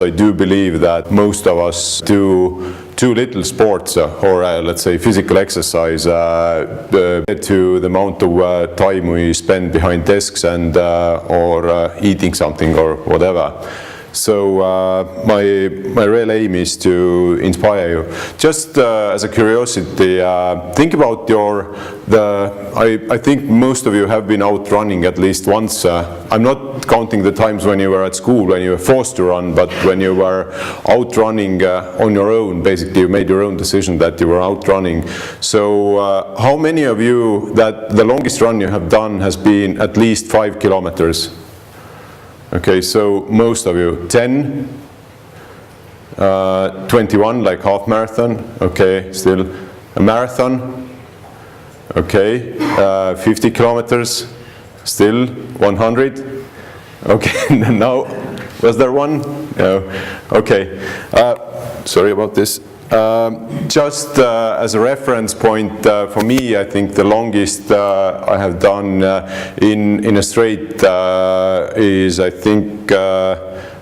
I do believe that most of us do too little sports or let's say physical exercise to the amount of time we spend behind desks and or eating something or whatever. So my real aim is to inspire you. Just as a curiosity, think about I think most of you have been out running at least once. I'm not counting the times when you were at school, when you were forced to run, but when you were out running on your own. Basically, you made your own decision that you were out running. So how many of you that the longest run you have done has been at least 5 kilometers? Okay, so most of you, 10, 21, like half marathon, okay, still a marathon, okay, 50 kilometers, still 100, okay, now, was there one? No, okay, sorry about this. Just as a reference point for me, I think the longest I have done in a straight is, I think,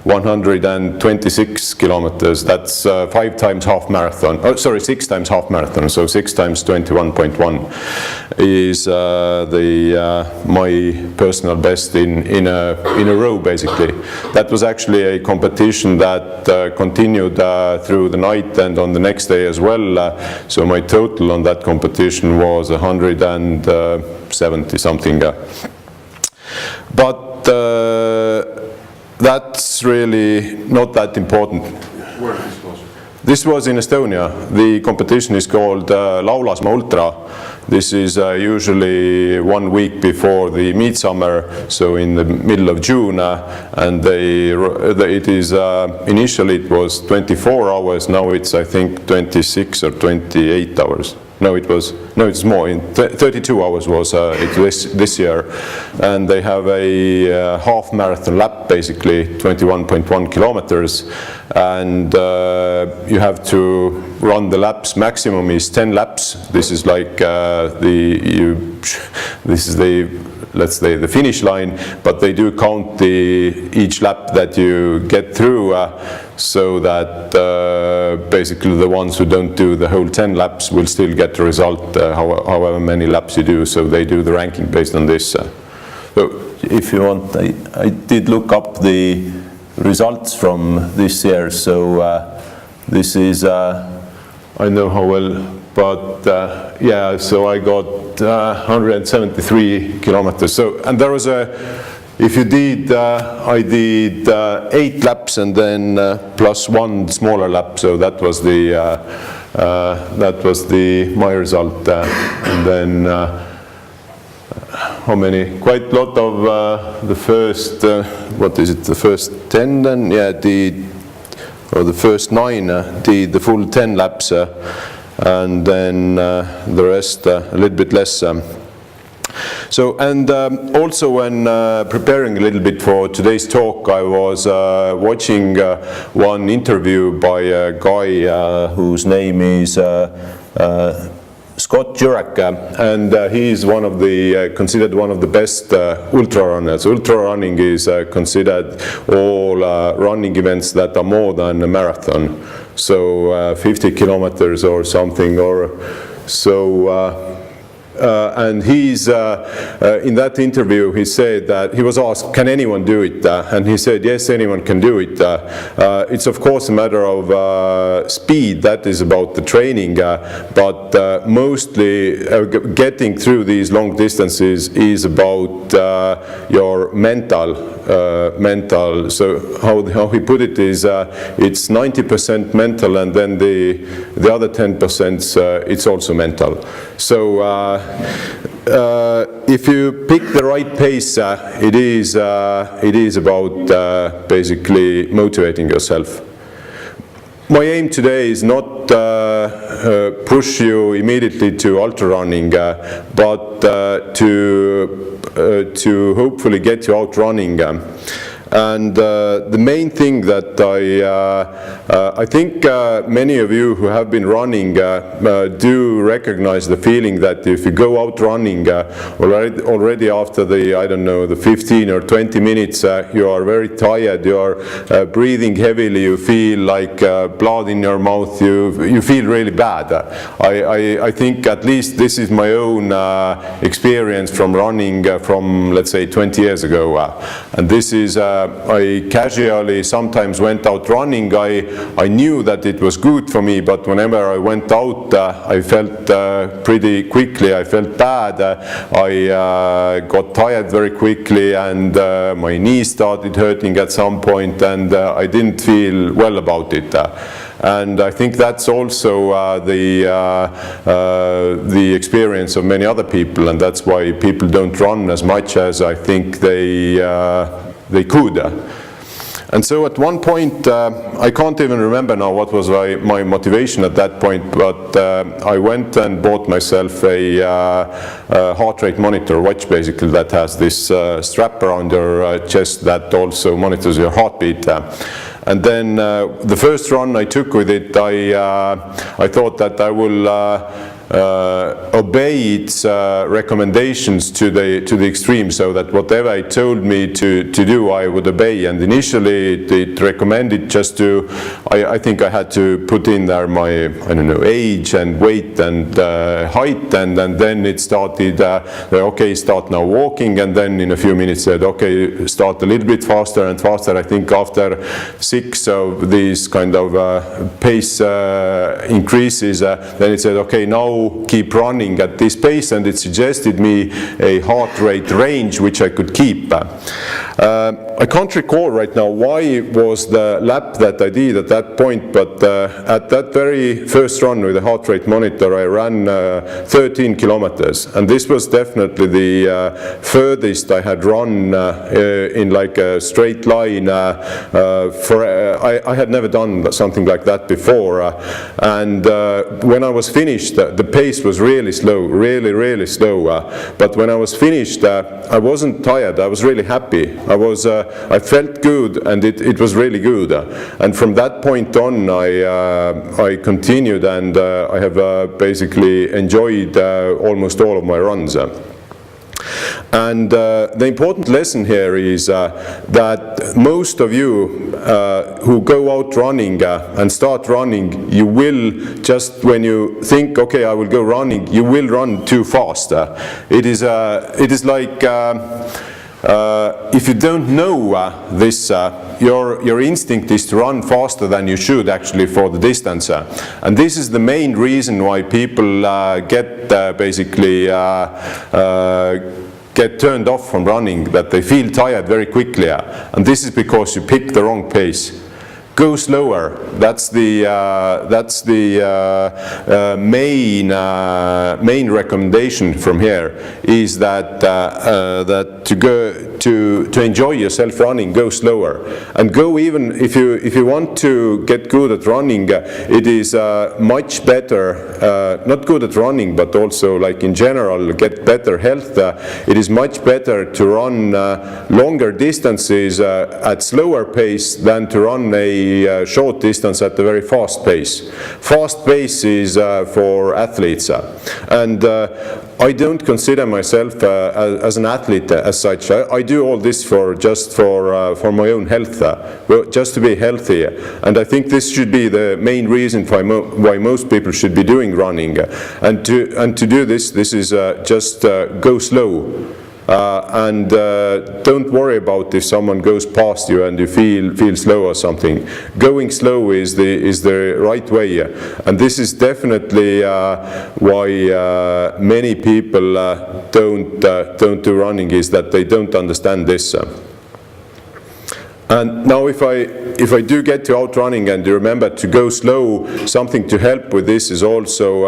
126 kilometers. That's 5 times half marathon. Oh, sorry, 6 times half marathon. So 6 times 21.1 is my personal best in a row, basically. That was actually a competition that continued through the night and on the next day as well. So my total on that competition was 170 something. But that's really not that important. Where this was? This was in Estonia. The competition is called Laulasmaa Ultra. This is usually 1 week before the midsummer, so in the middle of June, and it is initially it was 24 hours. Now it's, I think, 26 or 28 hours. No, it's more. In 32 hours was this year, and they have a half marathon lap, basically 21.1 kilometers, and you have to run the laps. Maximum is 10 laps. This is like let's say the finish line, but they do count each lap that you get through, so that basically the ones who don't do the whole 10 laps will still get the result, however many laps you do. So they do the ranking based on this. So if you want, I did look up the results from this year. So this is I know how well, but yeah, so I got 173 kilometers. So, and there was if you did, I did 8 laps and then plus 1 smaller lap. So that was my result. And then how many? Quite a lot of the first. What is it? The first 10 then? Yeah, or the first 9 did the full 10 laps. And then the rest a little bit less. So, and also when preparing a little bit for today's talk, I was watching one interview by a guy whose name is Scott Jurek, and he is considered one of the best ultra runners. Ultra running is considered all running events that are more than a marathon. So 50 kilometers or something, or so. And he's in that interview, he said that he was asked, can anyone do it? And he said, yes, anyone can do it. It's of course a matter of speed, that is about the training, but mostly getting through these long distances is about your mental. So how he put it is it's 90% mental, and then the other 10% it's also mental. So if you pick the right pace, it is about basically motivating yourself. My aim today is not push you immediately to ultra running, but to hopefully get you out running. And the main thing that I think many of you who have been running do recognize the feeling that if you go out running already after the, I don't know, the 15 or 20 minutes, you are very tired, you are breathing heavily, you feel like blood in your mouth, you feel really bad. I think at least this is my own experience from running from, let's say, 20 years ago. And this is, I casually sometimes went out running. I knew that it was good for me, but whenever I went out, I felt pretty quickly, I felt bad. I got tired very quickly, and my knees started hurting at some point, and I didn't feel well about it. And I think that's also the experience of many other people, and that's why people don't run as much as I think they could. And so at one point, I can't even remember now what was my motivation at that point, but I went and bought myself a heart rate monitor watch, basically, that has this strap around your chest that also monitors your heartbeat. And then the first run I took with it, I thought that I will obey its recommendations to the extreme, so that whatever it told me to do, I would obey. And initially it recommended just to, I think I had to put in there my, I don't know, age and weight and height, and then it started, okay, start now walking, and then in a few minutes said, okay, start a little bit faster and faster. I think after 6 of these kind of pace increases, then it said, okay, now keep running at this pace, and it suggested me a heart rate range which I could keep. I can't recall right now why it was the lap that I did at that point, but at that very first run with the heart rate monitor, I ran 13 kilometers, and this was definitely the furthest I had run in like a straight line. I had never done something like that before, and when I was finished, the pace was really slow, really slow, but when I was finished, I wasn't tired, I was really happy. I felt good, and it was really good. And from that point on, I continued, and I have basically enjoyed almost all of my runs. And the important lesson here is that most of you who go out running and start running, you will just, when you think, okay, I will go running, you will run too fast. It is like if you don't know this, your instinct is to run faster than you should actually for the distance. And this is the main reason why people get basically get turned off from running, that they feel tired very quickly. And this is because you pick the wrong pace. Go slower. That's the main recommendation from here, is that to enjoy yourself running, go slower, and go, even if you want to get good at running, it is much better, not good at running, but also like in general get better health. It is much better to run longer distances at slower pace than to run a short distance at a very fast pace. Fast pace is for athletes, and I don't consider myself as an athlete as such. I do all this just for my own health, just to be healthy. And I think this should be the main reason why most people should be doing running. And to do this is just go slow. And don't worry about if someone goes past you and you feel slow or something. Going slow is the right way, and this is definitely why many people don't do running, is that they don't understand this. And now if I do get to out running and you remember to go slow, something to help with this is also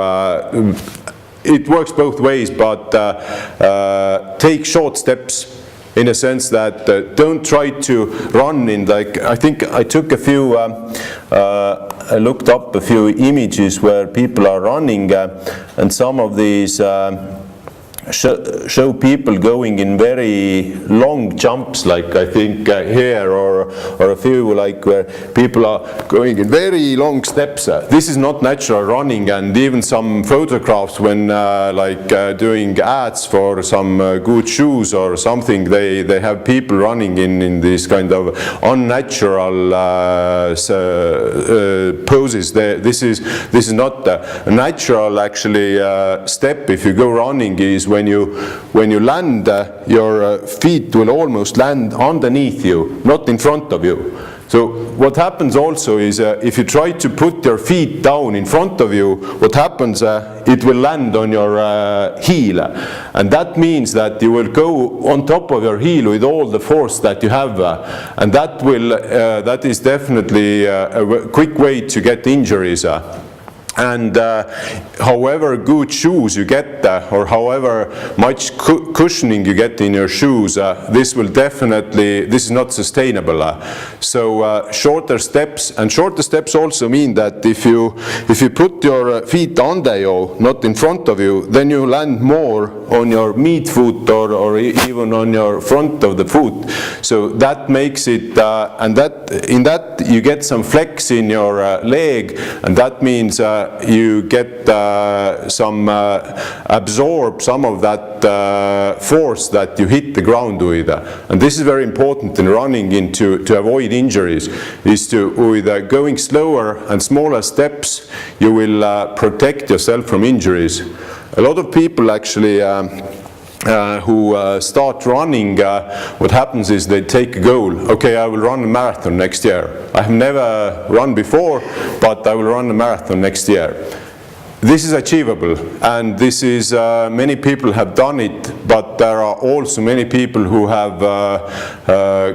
it works both ways, but take short steps, in a sense that don't try to run in, like, I think I took a few, I looked up a few images where people are running, and some of these show people going in very long jumps, like I think here, or a few like where people are going in very long steps. This is not natural running, and even some photographs when doing ads for some good shoes or something, they have people running in this kind of unnatural poses. This is not a natural actually step. If you go running, is when you land, your feet will almost land underneath you, not in front of you. So what happens also is if you try to put your feet down in front of you, what happens, it will land on your heel, and that means that you will go on top of your heel with all the force that you have, and that is definitely a quick way to get injuries. And however good shoes you get, or however much cushioning you get in your shoes, this is not sustainable. So shorter steps, and shorter steps also mean that if you put your feet under you, not in front of you, then you land more on your mid foot or even on your front of the foot. So that makes it, and in that you get some flex in your leg, and that means you get absorb some of that force that you hit the ground with. And this is very important in running to avoid injuries, is with going slower and smaller steps, you will protect yourself from injuries. A lot of people actually who start running, what happens is they take a goal. Okay, I will run a marathon next year. I have never run before, but I will run a marathon next year. This is achievable, and this is many people have done it, but there are also many people who have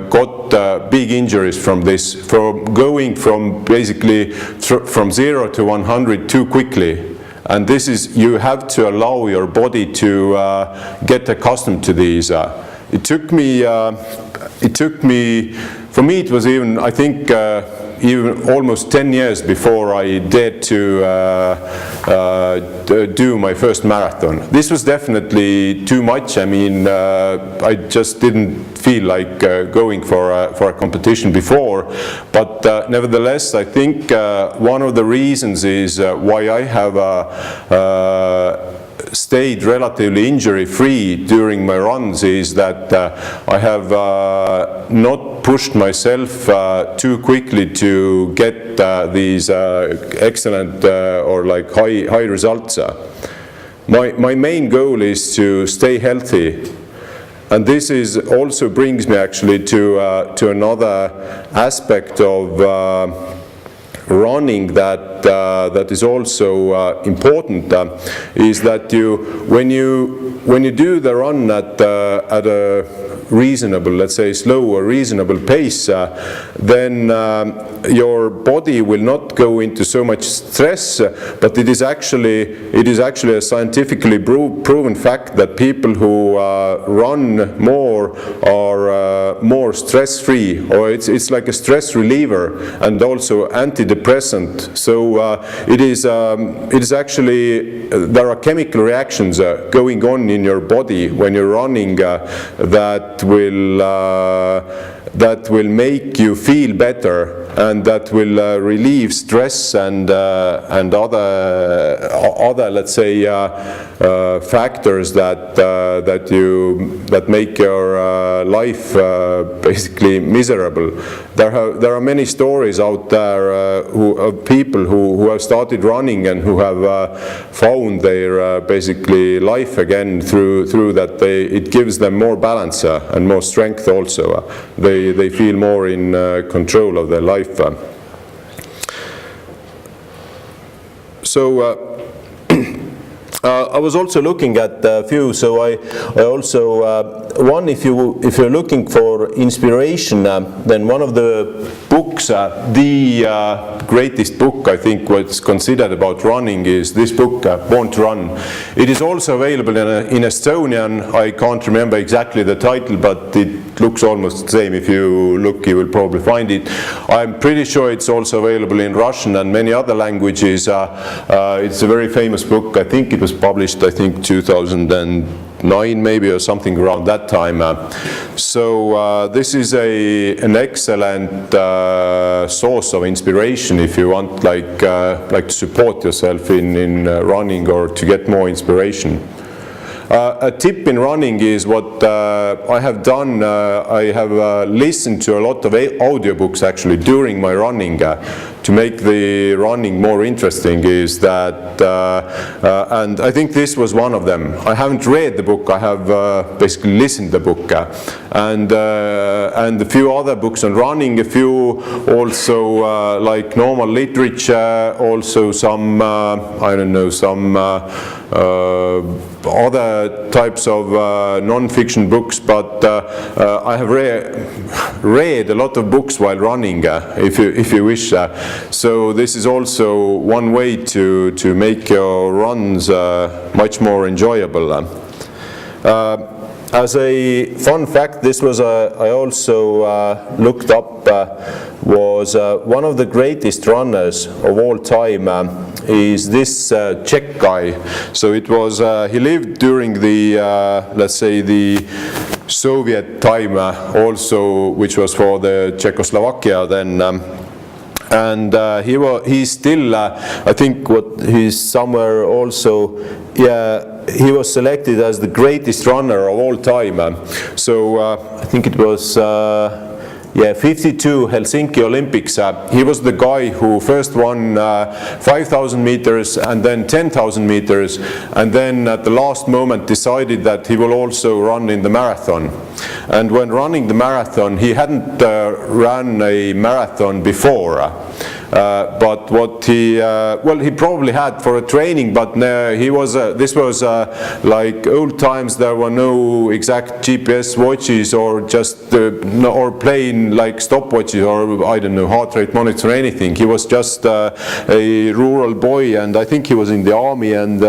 got big injuries from this, from going from basically from 0 to 100 too quickly. And this is, you have to allow your body to get accustomed to these. It took me, for me it was even, I think, even almost 10 years before I dared to do my first marathon. This was definitely too much. I mean, I just didn't feel like going for a competition before, but nevertheless, I think one of the reasons is why I have stayed relatively injury-free during my runs is that I have not pushed myself too quickly to get these excellent or like high results. My main goal is to stay healthy, and this is also brings me actually to another aspect of running that is also important, is that when you do the run at a reasonable, let's say slow or reasonable pace, then your body will not go into so much stress, but it is actually a scientifically proven fact that people who run more are more stress-free, or it's like a stress reliever and also antidepressant. So it is actually, there are chemical reactions going on in your body when you're running that will make you feel better, and that will relieve stress and other let's say factors that make your life basically miserable. There are many stories out there of people who have started running and who have found their basically life again through that. It gives them more balance and more strength also. They feel more in control of their life. So I was also looking at a few. So I also one, if you're looking for inspiration, then one of the books, the greatest book I think what's considered about running is this book, Born to Run. It is also available in Estonian. I can't remember exactly the title, but It looks almost the same. If you look, you will probably find it. I'm pretty sure it's also available in Russian and many other languages. It's a very famous book. I think it was published, 2009 maybe, or something around that time. So this is an excellent source of inspiration if you want like to support yourself in running or to get more inspiration. A tip in running is what I have done. I have listened to a lot of audiobooks actually during my running to make the running more interesting. Is that and I think this was one of them. I haven't read the book. I have basically listened to the book and a few other books on running. A few also like normal literature. Also some I don't know, some other types of non-fiction books, but I have read a lot of books while running, if you wish. So this is also one way to make your runs much more enjoyable. As a fun fact, this was I also looked up was one of the greatest runners of all time is this Czech guy. So it was he lived during the let's say the Soviet time also, which was for the Czechoslovakia then. And he's still, I think he's somewhere also, he was selected as the greatest runner of all time. So I think it was 52 Helsinki Olympics. He was the guy who first won 5,000 meters and then 10,000 meters, and then at the last moment decided that he will also run in the marathon. And when running the marathon, he hadn't run a marathon before. But what he probably had for a training, but he was this was like old times. There were no exact GPS watches or just or plain like stopwatches or I don't know, heart rate monitor or anything. He was just a rural boy, and I think he was in the army, and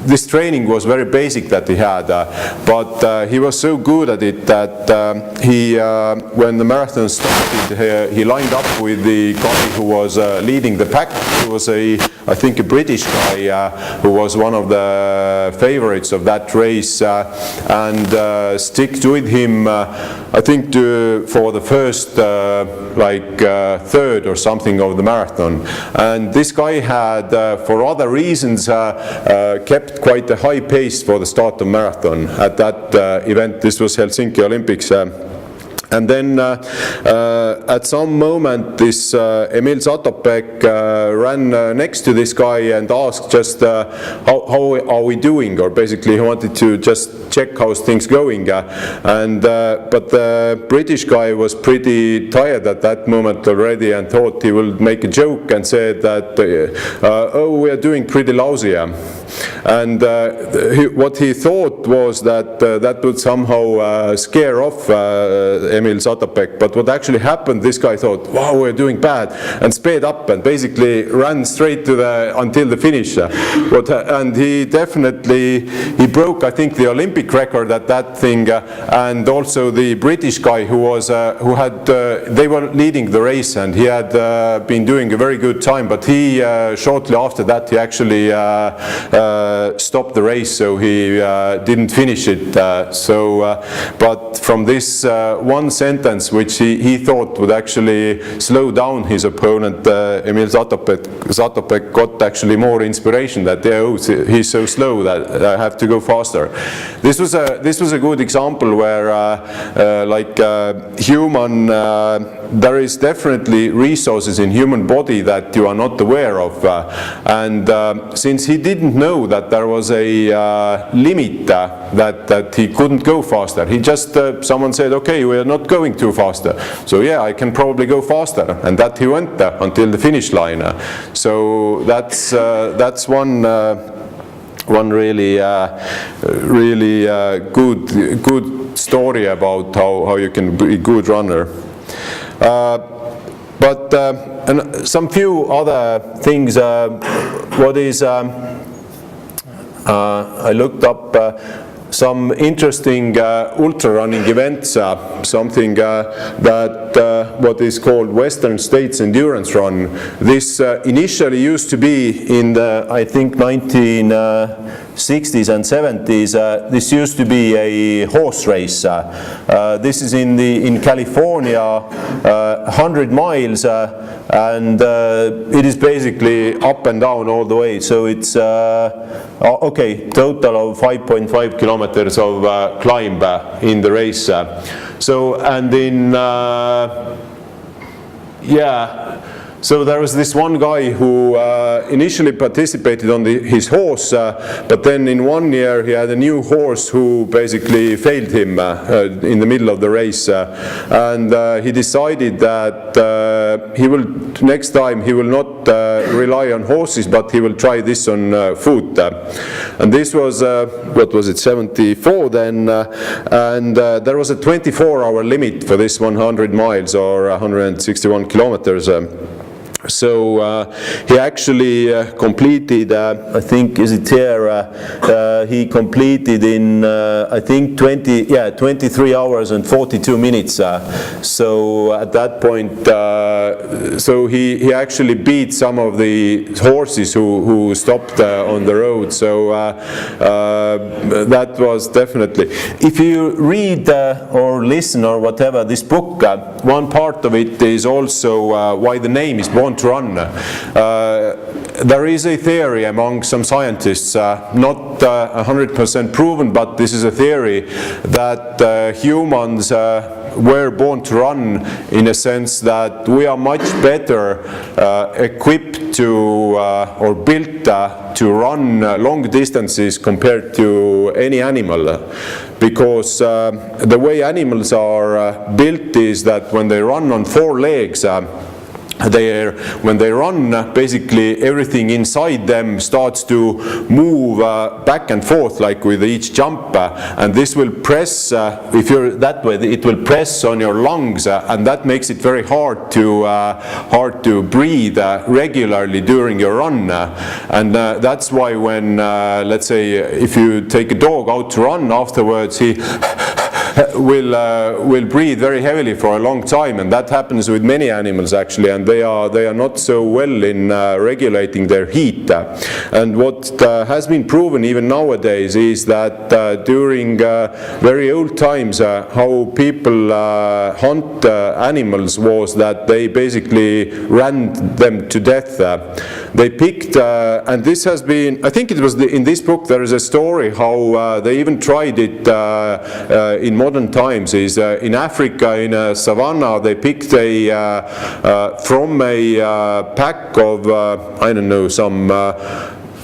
this training was very basic that he had, but he was so good at it that he when the marathon started, he lined up with the guy who was leading the pack. He was I think a British guy who was one of the favorites of that race, and stick with him I think for the first third or something of the marathon. And this guy had for other reasons kept quite a high pace for the start of marathon at that event. This was Helsinki Olympics. And then at some moment this Emil Zatopek ran next to this guy and asked just how are we doing, or basically he wanted to just check how's things going. But the British guy was pretty tired at that moment already and thought he would make a joke and said that oh, we are doing pretty lousy. And what he thought was that that would somehow scare off Emil Zatopek, but what actually happened, this guy thought, wow, we're doing bad, and sped up and basically ran straight to until the finish. And he definitely, he broke, I think, the Olympic record at that thing, and also the British guy who was they were leading the race, and he had been doing a very good time, but he shortly after that he actually stopped the race, so he didn't finish it. But from this one sentence, which he thought would actually slow down his opponent, Emil Zatopek got actually more inspiration that oh, he's so slow that I have to go faster. This was a good example where human there is definitely resources in human body that you are not aware of, and since he didn't know that there was a limit that he couldn't go faster, he just someone said, okay, we are not going too faster, so yeah, I can probably go faster, and that he went until the finish line. So that's one really good story about how you can be a good runner. And some few other things. What is I looked up some interesting ultra running events, something that what is called Western States Endurance Run. This initially used to be in the, I think, 1960s and 70s. This used to be a horse race. This is in California, 100 miles, and it is basically up and down all the way. So it's okay, total of 5.5 kilometers of climb in the race. So, and in so there was this one guy who initially participated on his horse, but then in 1 year he had a new horse who basically failed him in the middle of the race, and he decided that he will, next time he will not rely on horses, but he will try this on foot. And this was, what was it, 74 then, and there was a 24-hour limit for this 100 miles or 161 kilometers. So he actually completed, I think, is it here, he completed in, I think, 23 hours and 42 minutes. So at that point, so he actually beat some of the horses who stopped on the road. So that was definitely, if you read or listen or whatever this book, one part of it is also why the name is Born to Run. There is a theory among some scientists, not 100% proven, but this is a theory that humans were born to run, in a sense that we are much better equipped to or built to run long distances compared to any animal. Because the way animals are built is that when they run on 4 legs, when they run, basically everything inside them starts to move back and forth, like with each jump, and this will press, if you're that way, it will press on your lungs, and that makes it very hard to breathe regularly during your run. And that's why when, let's say, if you take a dog out to run afterwards, he will breathe very heavily for a long time, and that happens with many animals actually, and they are not so well in regulating their heat. And what has been proven even nowadays is that during very old times, how people hunt animals was that they basically ran them to death. They picked, and this has been, I think it was in this book there is a story how they even tried it in modern times, is in Africa, in a savanna, they picked from a pack of, I don't know, some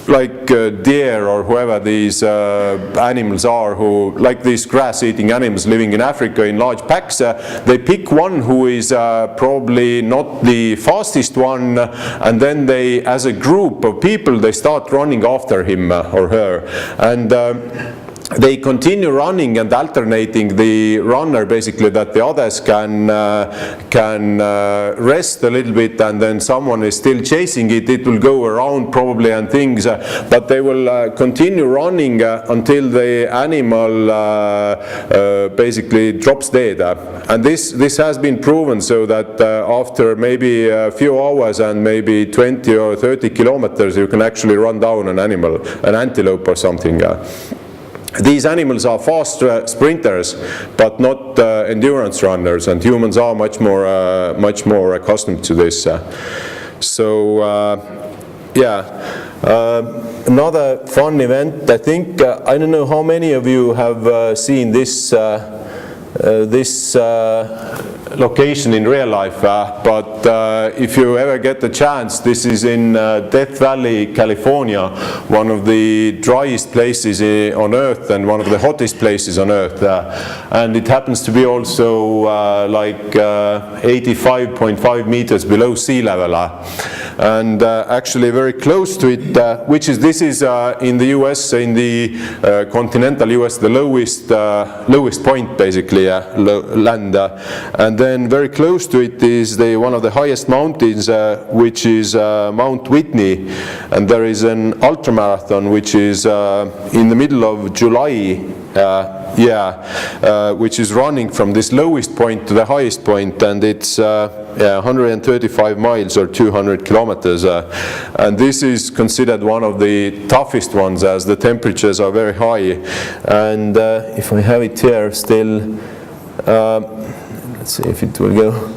like deer or whoever these animals are, who like these grass-eating animals living in Africa in large packs, they pick one who is probably not the fastest one, and then they, as a group of people, they start running after him or her, and they continue running and alternating the runner, basically, that the others can rest a little bit, and then someone is still chasing it. It will go around probably and things, but they will continue running until the animal basically drops dead. And this has been proven, so that after maybe a few hours and maybe 20 or 30 kilometers, you can actually run down an animal, an antelope or something. These animals are fast sprinters, but not endurance runners, and humans are much more accustomed to this. Another fun event, I think, I don't know how many of you have seen this location in real life, but if you ever get the chance, this is in Death Valley, California, one of the driest places on earth and one of the hottest places on earth, and it happens to be also like 85.5 meters below sea level, and actually very close to it, this is in the US, in the continental US, the lowest point basically, land, and And then very close to it is one of the highest mountains, which is Mount Whitney. And there is an ultramarathon which is in the middle of July, which is running from this lowest point to the highest point, and it's 135 miles or 200 kilometers. And this is considered one of the toughest ones as the temperatures are very high. And if I have it here still, let's see if it will go.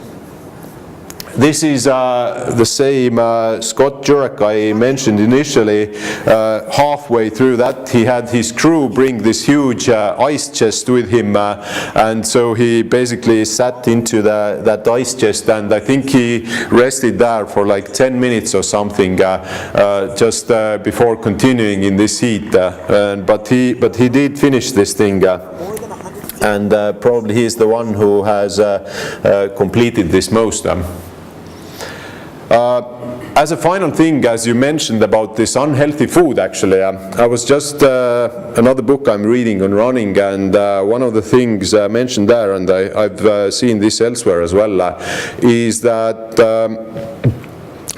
This is the same Scott Jurek I mentioned initially. Halfway through that, he had his crew bring this huge ice chest with him, and so he basically sat into that ice chest, and I think he rested there for like 10 minutes or something, just before continuing in this heat. But he did finish this thing. And probably he is the one who has completed this most. As a final thing, as you mentioned about this unhealthy food, actually, I was just another book I'm reading on running, and one of the things mentioned there, and I've seen this elsewhere as well, is that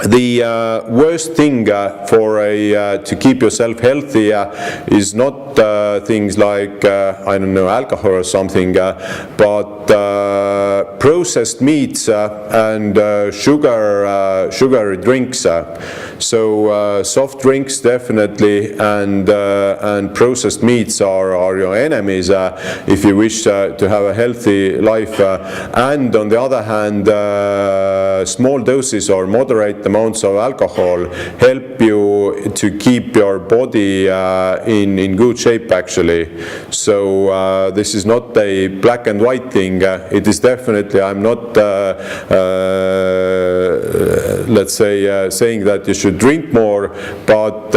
the worst thing to keep yourself healthy is not things like, I don't know, alcohol or something, but processed meats and sugary drinks. So soft drinks definitely, and processed meats are your enemies if you wish to have a healthy life. And on the other hand, small doses or moderate amounts of alcohol help you to keep your body in good shape, actually. So this is not a black and white thing. It is definitely, I'm not let's say saying that you should drink more, but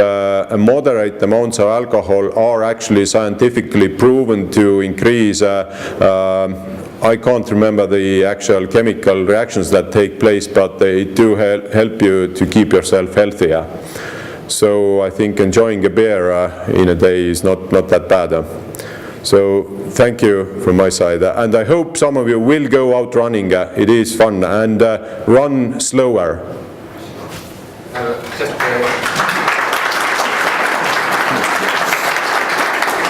moderate amounts of alcohol are actually scientifically proven to increase I can't remember the actual chemical reactions that take place, but they do help you to keep yourself healthier. So I think enjoying a beer in a day is not that bad. So thank you from my side, and I hope some of you will go out running. It is fun, and run slower. Just